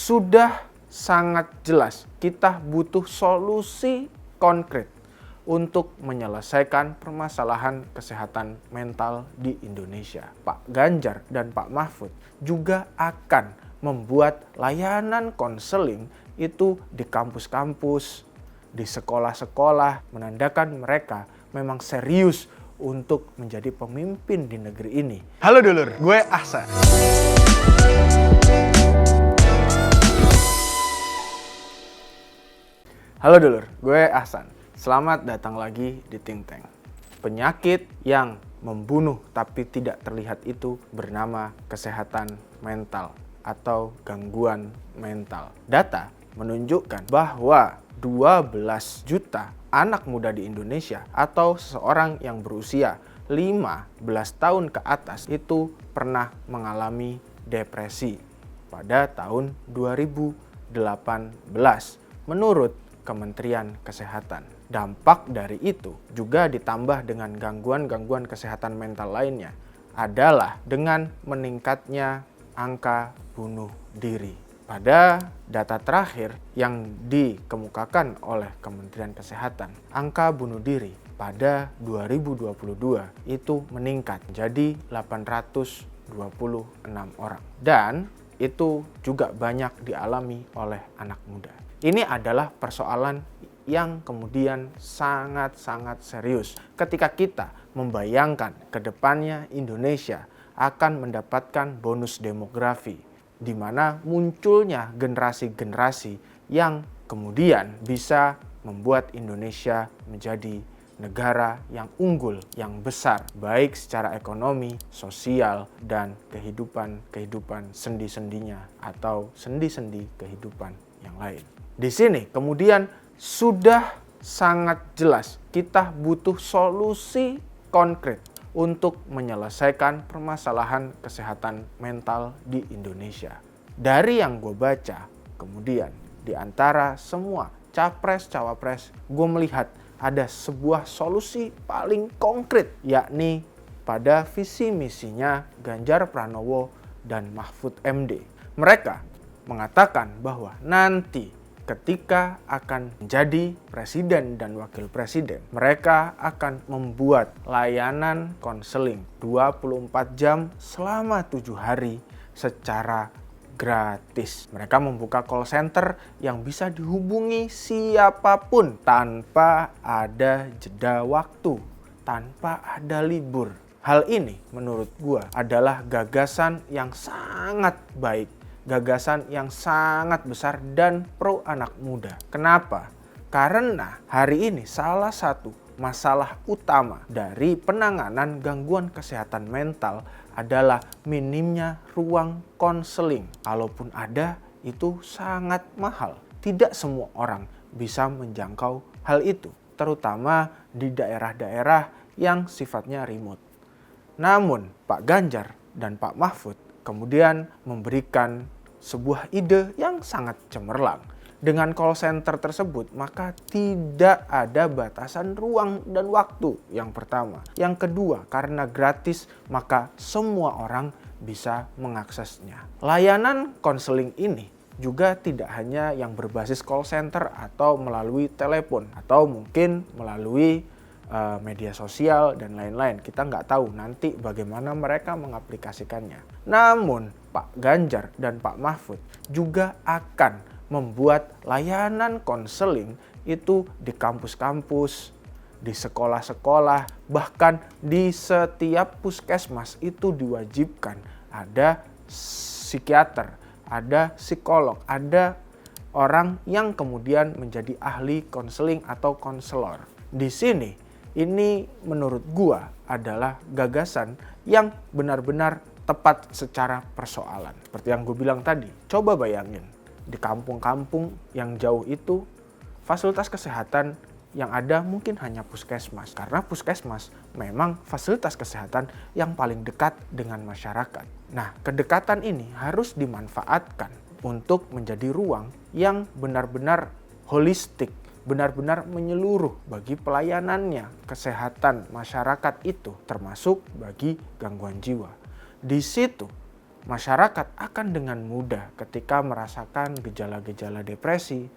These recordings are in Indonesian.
Sudah sangat jelas kita butuh solusi konkret untuk menyelesaikan permasalahan kesehatan mental di Indonesia. Pak Ganjar dan Pak Mahfud juga akan membuat layanan konseling itu di kampus-kampus, di sekolah-sekolah, menandakan mereka memang serius untuk menjadi pemimpin di negeri ini. Halo dulur, gue Ahsan. Halo dulur, gue Ahsan. Selamat datang lagi di Think Tank. Penyakit yang membunuh tapi tidak terlihat itu bernama kesehatan mental atau gangguan mental. Data menunjukkan bahwa 12 juta anak muda di Indonesia atau seseorang yang berusia 15 tahun ke atas itu pernah mengalami depresi pada tahun 2018 menurut Kementerian Kesehatan. Dampak dari itu juga ditambah dengan gangguan-gangguan kesehatan mental lainnya adalah dengan meningkatnya angka bunuh diri. Pada data terakhir yang dikemukakan oleh Kementerian Kesehatan, angka bunuh diri pada 2022 itu meningkat menjadi 826 orang. Dan itu juga banyak dialami oleh anak muda. Ini adalah persoalan yang kemudian sangat-sangat serius ketika kita membayangkan ke depannya Indonesia akan mendapatkan bonus demografi, di mana munculnya generasi-generasi yang kemudian bisa membuat Indonesia menjadi negara yang unggul, yang besar, baik secara ekonomi, sosial, dan kehidupan sendi-sendinya atau sendi-sendi kehidupan yang lain. Di sini kemudian sudah sangat jelas kita butuh solusi konkret untuk menyelesaikan permasalahan kesehatan mental di Indonesia. Dari yang gue baca, kemudian di antara semua capres-cawapres, gue melihat ada sebuah solusi paling konkret, yakni pada visi misinya Ganjar Pranowo dan Mahfud MD. Mereka mengatakan bahwa nanti ketika akan menjadi presiden dan wakil presiden, mereka akan membuat layanan konseling 24 jam selama 7 hari secara gratis. Mereka membuka call center yang bisa dihubungi siapapun tanpa ada jeda waktu, tanpa ada libur. Hal ini menurut gua adalah gagasan yang sangat baik, gagasan yang sangat besar dan pro anak muda. Kenapa? Karena hari ini salah satu masalah utama dari penanganan gangguan kesehatan mental adalah minimnya ruang konseling. Kalaupun ada, itu sangat mahal. Tidak semua orang bisa menjangkau hal itu, terutama di daerah-daerah yang sifatnya remote. Namun, Pak Ganjar dan Pak Mahfud kemudian memberikan sebuah ide yang sangat cemerlang. Dengan call center tersebut, maka tidak ada batasan ruang dan waktu, yang pertama. Yang kedua, karena gratis, maka semua orang bisa mengaksesnya. Layanan konseling ini juga tidak hanya yang berbasis call center atau melalui telepon, atau mungkin melalui media sosial dan lain-lain. Kita nggak tahu nanti bagaimana mereka mengaplikasikannya. Namun Pak Ganjar dan Pak Mahfud juga akan membuat layanan konseling itu di kampus-kampus, di sekolah-sekolah, bahkan di setiap puskesmas itu diwajibkan ada psikiater, ada psikolog, ada orang yang kemudian menjadi ahli konseling atau konselor. Di sini ini menurut gua adalah gagasan yang benar-benar tepat secara persoalan. Seperti yang gue bilang tadi, coba bayangin di kampung-kampung yang jauh itu fasilitas kesehatan yang ada mungkin hanya puskesmas. Karena puskesmas memang fasilitas kesehatan yang paling dekat dengan masyarakat. Nah, kedekatan ini harus dimanfaatkan untuk menjadi ruang yang benar-benar holistik, benar-benar menyeluruh bagi pelayanannya kesehatan masyarakat itu, termasuk bagi gangguan jiwa. Di situ masyarakat akan dengan mudah ketika merasakan gejala-gejala depresi,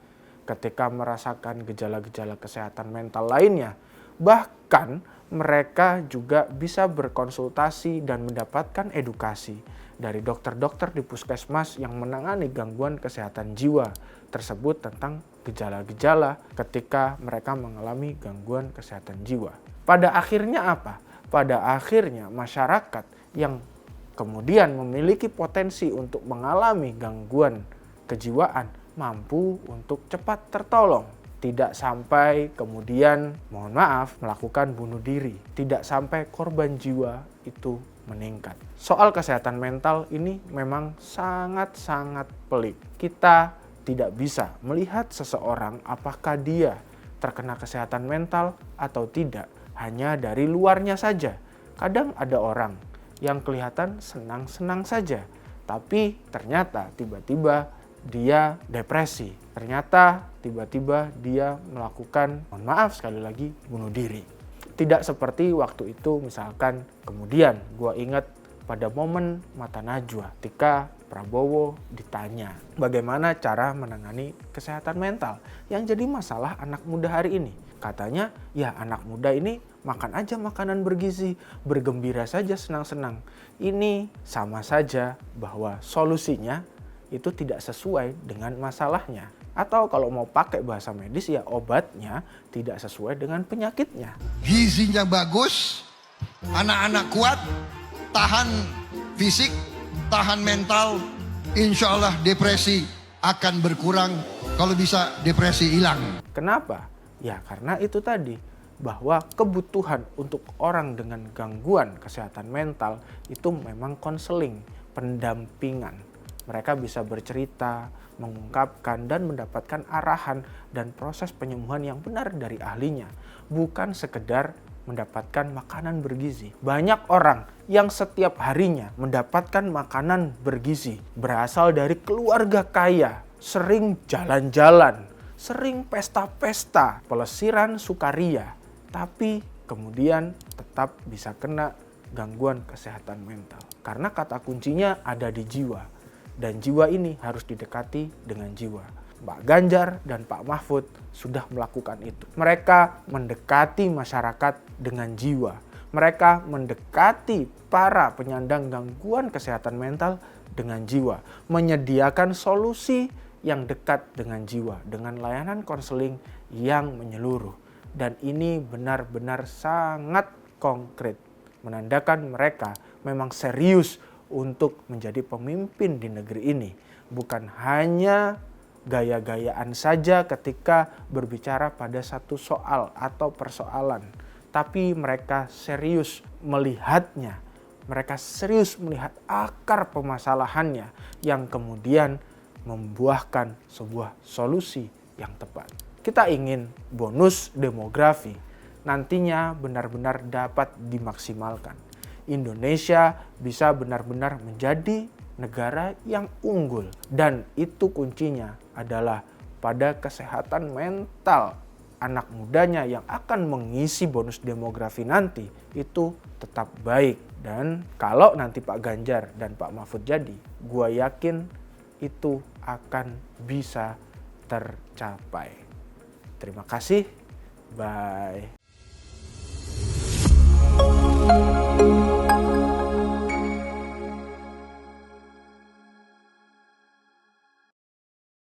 ketika merasakan gejala-gejala kesehatan mental lainnya, bahkan mereka juga bisa berkonsultasi dan mendapatkan edukasi dari dokter-dokter di puskesmas yang menangani gangguan kesehatan jiwa tersebut tentang gejala-gejala ketika mereka mengalami gangguan kesehatan jiwa. Pada akhirnya apa? Pada akhirnya masyarakat yang kemudian memiliki potensi untuk mengalami gangguan kejiwaan mampu untuk cepat tertolong. Tidak sampai kemudian, mohon maaf, melakukan bunuh diri. Tidak sampai korban jiwa itu meningkat. Soal kesehatan mental ini memang sangat-sangat pelik. Kita tidak bisa melihat seseorang apakah dia terkena kesehatan mental atau tidak hanya dari luarnya saja. Kadang ada orang yang kelihatan senang-senang saja, tapi ternyata tiba-tiba dia depresi. Ternyata tiba-tiba dia melakukan, mohon maaf sekali lagi, bunuh diri. Tidak seperti waktu itu misalkan kemudian gue ingat pada momen Mata Najwa ketika Prabowo ditanya bagaimana cara menangani kesehatan mental yang jadi masalah anak muda hari ini. Katanya ya anak muda ini makan aja makanan bergizi, bergembira saja senang-senang. Ini sama saja bahwa solusinya itu tidak sesuai dengan masalahnya. Atau kalau mau pakai bahasa medis ya obatnya tidak sesuai dengan penyakitnya. Gizinya bagus, anak-anak kuat, tahan fisik, tahan mental, insya Allah depresi akan berkurang, kalau bisa depresi hilang. Kenapa? Ya karena itu tadi, bahwa kebutuhan untuk orang dengan gangguan kesehatan mental itu memang konseling, pendampingan. Mereka bisa bercerita, mengungkapkan, dan mendapatkan arahan dan proses penyembuhan yang benar dari ahlinya. Bukan sekedar mendapatkan makanan bergizi. Banyak orang yang setiap harinya mendapatkan makanan bergizi berasal dari keluarga kaya, sering jalan-jalan, sering pesta-pesta, pelesiran sukaria, tapi kemudian tetap bisa kena gangguan kesehatan mental. Karena kata kuncinya ada di jiwa. Dan jiwa ini harus didekati dengan jiwa. Pak Ganjar dan Pak Mahfud sudah melakukan itu. Mereka mendekati masyarakat dengan jiwa. Mereka mendekati para penyandang gangguan kesehatan mental dengan jiwa. Menyediakan solusi yang dekat dengan jiwa. Dengan layanan konseling yang menyeluruh. Dan ini benar-benar sangat konkret. Menandakan mereka memang serius untuk menjadi pemimpin di negeri ini. Bukan hanya gaya-gayaan saja ketika berbicara pada satu soal atau persoalan. Tapi mereka serius melihatnya. Mereka serius melihat akar permasalahannya yang kemudian membuahkan sebuah solusi yang tepat. Kita ingin bonus demografi nantinya benar-benar dapat dimaksimalkan. Indonesia bisa benar-benar menjadi negara yang unggul. Dan itu kuncinya adalah pada kesehatan mental anak mudanya yang akan mengisi bonus demografi nanti itu tetap baik. Dan kalau nanti Pak Ganjar dan Pak Mahfud jadi, gua yakin itu akan bisa tercapai. Terima kasih. Bye.